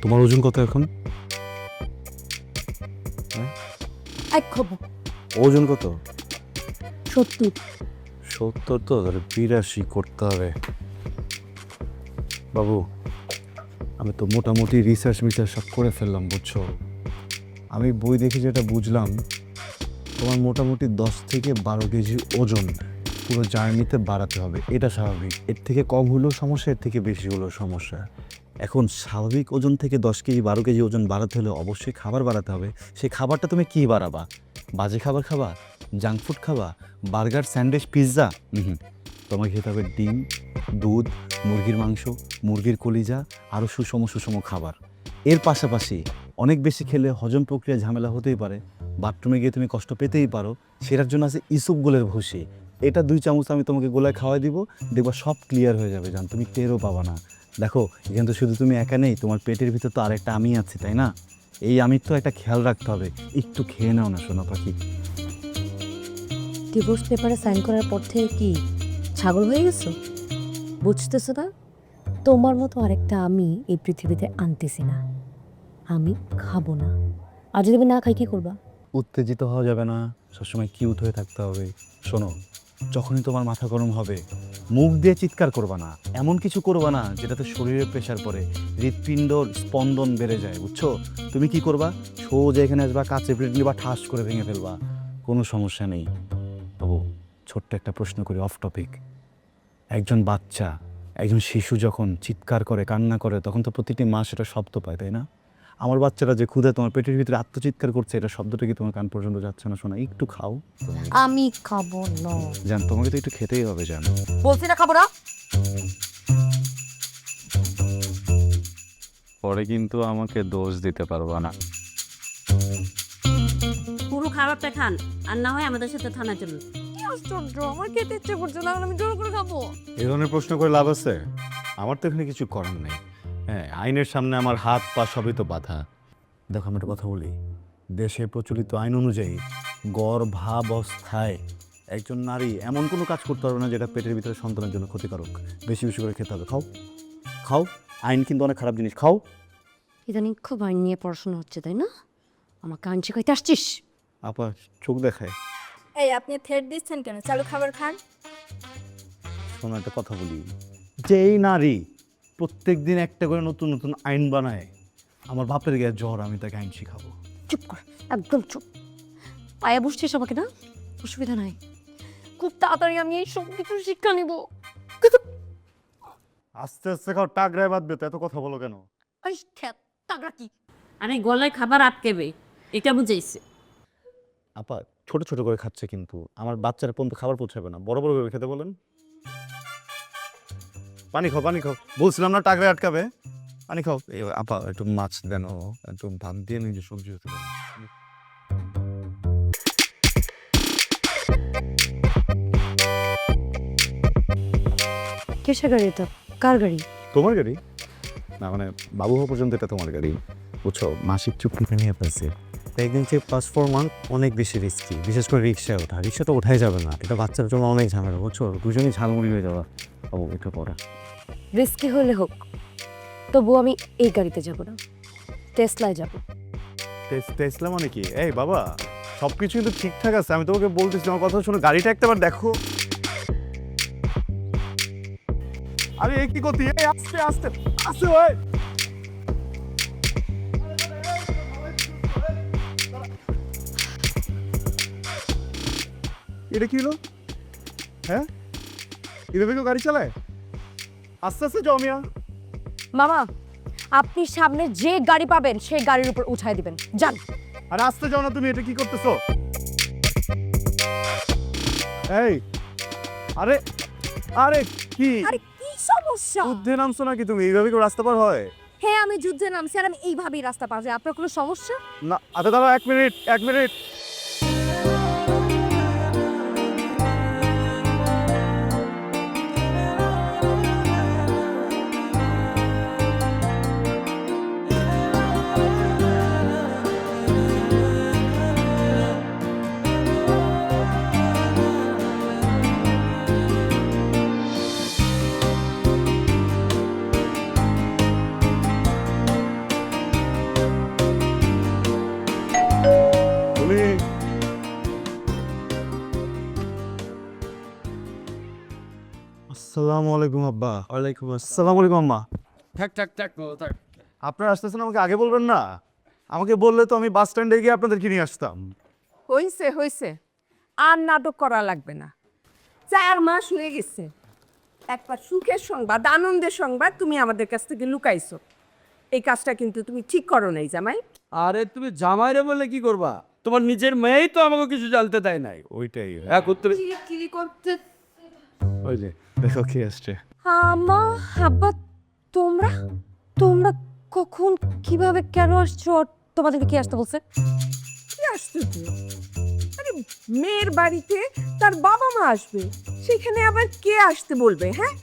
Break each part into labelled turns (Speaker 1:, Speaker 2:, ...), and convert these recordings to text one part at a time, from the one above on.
Speaker 1: তোমার ওজন কত এখন?
Speaker 2: এক খবর
Speaker 1: ওজন কত?
Speaker 2: 70।
Speaker 1: 70 তো তাহলে 82 করতে হবে। বাবু, আমি তো মোটামুটি রিসার্চ সব করে ফেললাম, বুঝছো? আমি বই দেখে যেটা বুঝলাম, তোমার মোটামুটি 10 থেকে 12 কেজি ওজন পুরো জার্নিতে বাড়াতে হবে। এটা স্বাভাবিক। এর থেকে কম হলেও সমস্যা, এর থেকে বেশি হলেও সমস্যা। এখন স্বাভাবিক ওজন থেকে 10 কেজি 12 কেজি ওজন বাড়াতে হলে অবশ্যই খাবার বাড়াতে হবে। সেই খাবারটা তুমি কী বাড়াবা? বাজে খাবার খাবা? জাঙ্ক ফুড খাবা? Burger, sandwich, pizza? তোমাকে খেতে হবে ডিম, দুধ, মুরগির মাংস, মুরগির কলিজা, আরও সুষম সুষম খাবার। এর পাশাপাশি অনেক বেশি খেলে হজম প্রক্রিয়া ঝামেলা হতেই পারে, বাথরুমে গিয়ে তুমি কষ্ট পেতেই পারো। সেটার জন্য আছে ইসুপগুলের ভুসি। এটা 2 চামচ আমি তোমাকে গোলায় খাওয়াই দিব, দেখবা সব ক্লিয়ার হয়ে যাবে জান, তুমি টেরও পাবা না। দেখো, এখানে তো শুধু তুমি একা নেই, তোমার পেটের ভিতর তো আরেকটা আমি আছি, তাই না? এই আমির তো একটা খেয়াল রাখতে হবে। একটু খেয়ে নাও না সোনা পাখি।
Speaker 2: ডিভোর্স পেপারে সাইন করার পর থেকে কি ছাগল হয়ে গেছো? বুঝতেছো না? তোমার মতো আরেকটা আমি এই পৃথিবীতে আনতেছি না। আমি খাবো না। আর যদি আমি না খাই কি করবা?
Speaker 1: উত্তেজিত হওয়া যাবে না, সবসময় কিউট হয়ে থাকতে হবে। শোনো, যখনই তোমার মাথা গরম হবে মুখ দিয়ে চিৎকার করবা না, এমন কিছু করবা না যেটাতে শরীরে প্রেশার পড়ে, হৃৎপিণ্ডর স্পন্দন বেড়ে যায়, বুঝছো? তুমি কি করবা? সোজা এখানে আসবা, কাছে প্লেট নিবা, ঠাস করে ভেঙে ফেলবা, কোনো সমস্যা নেই। বাবু, ছোট্ট একটা প্রশ্ন করি, অফ টপিক। একজন বাচ্চা, একজন শিশু যখন চিৎকার করে, কান্না করে, তখন তো প্রতিটি মা সেটা শব্দ পায়, তাই না? আমার বাচ্চারা যে ক্ষুধা তোমার পেটের ভিতরে আত্মচিৎকার করছে, এটা শব্দটা কি তোমার কান পর্যন্ত যাচ্ছে না? শোনা, একটু খাও।
Speaker 2: আমি খাবো না।
Speaker 1: জান, তোমাকে তো একটু খেতেই হবে জান।
Speaker 2: বলছি না খাবো না।
Speaker 1: পরে কিন্তু আমাকে দোষ দিতে পারবা না।
Speaker 3: পুরো খাবারটা খান, আর না হয় আমাদের সাথে থানা চলুন।
Speaker 2: কি আশ্চর্য, আমার খেতে ইচ্ছে করছে না, আমি জোর করে খাবো।
Speaker 1: এই ধরনের প্রশ্ন করে লাভ আছে? আমার তো এখানে কিছু করার নেই। হ্যাঁ, আইনের সামনে আমার হাত পা সবই তো বাধা। দেখো, আমি একটা কথা বলি, দেশে প্রচলিত আইন অনুযায়ী গর্ভাবস্থায় একজন নারী এমন কোনো কাজ করতে পারবে না যেটা পেটের ভিতরে সন্তানের জন্য ক্ষতিকারক। বেশি বেশি করে খেতে হবে। খাও খাও, আইন কিন্তু অনেক খারাপ জিনিস, খাও।
Speaker 2: ইদানিং খুব আইন নিয়ে পড়াশোনা হচ্ছে, তাই না? আমাকে আইন শেখাইতে আসছিস?
Speaker 1: আপা চোখ দেখায়।
Speaker 4: এই আপনি থ্রেড দিচ্ছেন কেন? চালু খাবার খান।
Speaker 1: শোনো, একটা কথা বলি, যেই নারী প্রত্যেক দিন একটা করে নতুন নতুন আইন বানায়, আমার বাপের গায়ে জ্বর, আমি তাকে আইন শিখাবো।
Speaker 2: চুপ কর, একদম চুপ। পায়ে বসছিস আমাকে না? অসুবিধা নাই, খুব তাড়াতাড়ি আমি এই সব কিছু শিক্ষা নিব।
Speaker 1: আস্তে আস্তে খাও, টাকরায় বাঁধবে তো, এত কথা বলো কেন?
Speaker 2: আই খ্যাত টাকা কি?
Speaker 3: আরে গলায় খাবার আটকেবে, এটা বুঝাইছে।
Speaker 1: আপা ছোট ছোট করে খাচ্ছে, কিন্তু আমার বাচ্চারা পর্যন্ত খাবার পৌঁছাবে না, বড় বড় করে খেতে বলেন। পানি খাও, পানি খাও, বলছিলাম না টাকরায় আটকাবে। পানি খাও। এই আপা একটু মাছ দেন, একটু ভাত দিয়ে নিজে সবজি হতে পারে।
Speaker 2: কিসের গাড়ি এটা? কার গাড়ি?
Speaker 1: তোমার গাড়ি না, মানে বাবু হওয়া পর্যন্ত এটা তোমার গাড়ি, বুঝছো? মাসিক চুক্তি নিয়ে পেয়েছে। প্রেগনেন্সি +4 মান্থ অনেক বেশি রিস্কি, বিশেষ করে রিক্সায় ওঠা। রিক্সা তো ওঠাই যাবে না, এটা বাচ্চার জন্য অনেক ঝামেলা, বুঝছো? দুজনেই ঝালমুড়ি হয়ে যাওয়া। বাবু এটা পড়া।
Speaker 2: রিস্কি হলে হোক, তবু আমি এই গাড়িতে যাব না, টেসলায় যাব।
Speaker 1: টেসলা মানে কি? এই বাবা, সব কিছু কিন্তু ঠিকঠাক আছে, আমি তোমাকে বলতেছি, আমার কথা শোনো, গাড়িটা একটাবার দেখো। আরে এ কি করতে? এই আস্তে আস্তে আস্তে ভাই। এটা কি হলো? হ্যাঁ, এভাবে কেউ গাড়ি চালায়? আস্তে আস্তে যাও মিয়া।
Speaker 2: মামা, আপনি সামনে যে গাড়ি পাবেন সেই গাড়ির উপর উঠাই দিবেন, যান।
Speaker 1: আরে আস্তে যাও না তুমি, এটা কি করতেছো? এই আরে আরে কি
Speaker 4: আরে কি সমস্যা?
Speaker 1: যুদ্ধে নামছো নাকি তুমি? এইভাবে কেউ রাস্তা পার হয়?
Speaker 4: হ্যাঁ আমি যুদ্ধে নামছি আর আমি এইভাবেই রাস্তা পার যাই। আপনার কোনো সমস্যা?
Speaker 1: না, আচ্ছা দাঁড়াও, 1 মিনিট 1 মিনিট। আসসালামু আলাইকুম আব্বা। ওয়ালাইকুম আসসালাম আলাইকুম আম্মা।
Speaker 5: থাক থাক থাক থাক।
Speaker 1: আপনারা আসতেছেন, আমাকে আগে বলবেন না? আমাকে বললে তো আমি বাস স্ট্যান্ডে গিয়ে আপনাদেরকে নিয়ে আসতাম।
Speaker 6: হইছে হইছে, আর নাটক করা লাগবে না। 4 মাস হয়ে গেছে, একবার সুখের সংবাদ, আনন্দের সংবাদ তুমি আমাদের কাছ থেকে লুকাইছো। এই কাজটা কিন্তু তুমি ঠিক করো নাই জামাই।
Speaker 5: আরে তুমি জামাইরে বলে কি করবা? তোমার নিজের মেয়েই তো আমাকে কিছু জানতে দেয় নাই।
Speaker 1: ওইটাই।
Speaker 5: হ্যাঁ করতে
Speaker 6: কিরি করতে
Speaker 1: ওই যে দেখো কি আসছে।
Speaker 2: আমা আব্বা, তোমরা তোমরা কখন কিভাবে কেন আসছো? আর তোমাদেরকে কি আসতে বলছে?
Speaker 6: কি আসছো তুই? আরে মেয়ের বাড়িতে তার বাবা মা আসবে, সেখানে আবার কে আসতে বলবে? হ্যাঁ,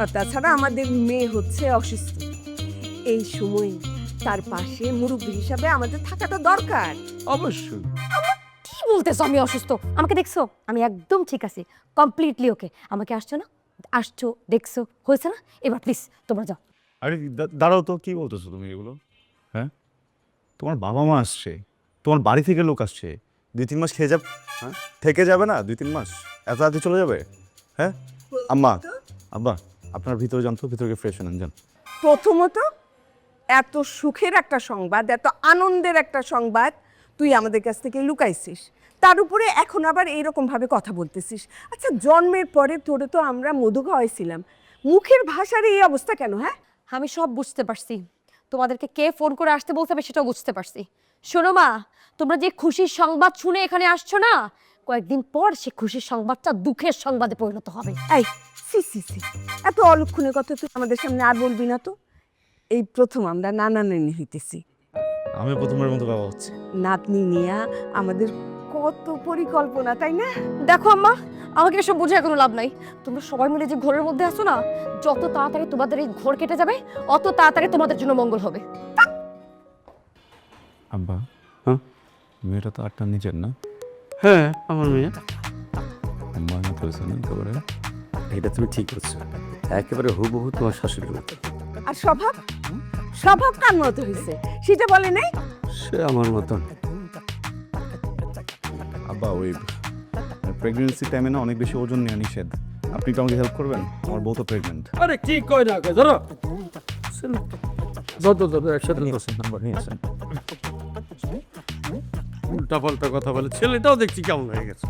Speaker 6: আর তাছাড়া আমাদের মেয়ে হচ্ছে অসুস্থ, এই সময় তার পাশে মুরব্বী হিসাবে আমাদের থাকাটা দরকার।
Speaker 5: অবশ্যই।
Speaker 2: কি বলতেছো আমি অসুস্থ? আমাকে দেখছো? আমি একদম ঠিক আছি, কমপ্লিটলি ওকে। আমাকে আসছো দেখছো, হয়েছে না? এবার প্লিজ তোমরা যাও।
Speaker 1: আরে দাঁড়াও তো, কি বলতেছো তুমি এগুলো? হ্যাঁ, তোমার বাবা মা আসছে, তোমার বাড়ি থেকে লোক আসছে, 2-3 মাস খেয়ে যাবে, হ্যাঁ থেকে যাবে না? 2-3 মাস এত রাতে চলে যাবে? হ্যাঁ আম্মা, আব্বা আপনার ভিতরে যান তো, ভিতরে ফ্রেশ হন যান।
Speaker 6: প্রথমত, এত সুখের একটা সংবাদ, এত আনন্দের একটা সংবাদ তুই আমাদের কাছ থেকে লুকাইছিস, তার উপরে এখন আবার এইরকম ভাবে কথা বলতেছিস। আচ্ছা, জন্মের পরে তোরে তো আমরা মধু খাওয়াইছিলাম, মুখের ভাষার এই অবস্থা কেন? হ্যাঁ,
Speaker 2: আমি সব বুঝতে পারছি, তোমাদেরকে কে ফোন করে আসতে বলতে হবে সেটাও বুঝতে পারছি। শোনো মা, তোমরা যে খুশির সংবাদ শুনে এখানে আসছো না, কয়েকদিন পর সে খুশির সংবাদটা দুঃখের সংবাদে পরিণত হবে।
Speaker 6: এই সি সি সি, এত অলক্ষণের কথা তুই আমাদের সামনে আর বলবি না তো। এই প্রথম আমরা নানা নানি হইতেছি,
Speaker 1: আমি প্রথমের মতো বাবা হচ্ছে।
Speaker 6: নাতনি নিয়া আমাদের কত পরিকল্পনা, তাই না?
Speaker 2: দেখো আম্মা, আমাকে এসব বুঝে কোনো লাভ নাই। তোমরা সবাই মিলে যে ঘোরের মধ্যে আসো না, যত তাড়াতাড়ি তোমাদের এই ঘোর কেটে যাবে, অত তাড়াতাড়ি তোমাদের জন্য মঙ্গল হবে।
Speaker 1: আব্বা,
Speaker 5: হ্যাঁ?
Speaker 1: মেয়েটা তো আটটা নিচের না?
Speaker 5: হ্যাঁ আমার মেয়ে।
Speaker 1: আম্মা না করেছে না একেবারে।
Speaker 5: এটা তুমি ঠিক করছো, একেবারে হুবহু তোমার শাশুড়ির মতো।
Speaker 6: আর স্বভাব, স্বভাব কার মতো হয়েছে সেটা বলে নাই?
Speaker 5: সে আমার মতন।
Speaker 1: আব্বা ওই প্রেগনেন্সি টাইমে না অনেক বেশি ওজন নেওয়া নিষেধ। আপনি কি আমাকে হেল্প করবেন? আমার বউ তো প্রেগনেন্ট।
Speaker 5: আরে কি কয় না কয়, ধরো যত ধরো একসাথে
Speaker 1: নাম্বার নিয়ে আসেন।
Speaker 5: উল্টা পাল্টা কথা বলে, ছেলেটাও দেখছি কেমন হয়ে গেছে।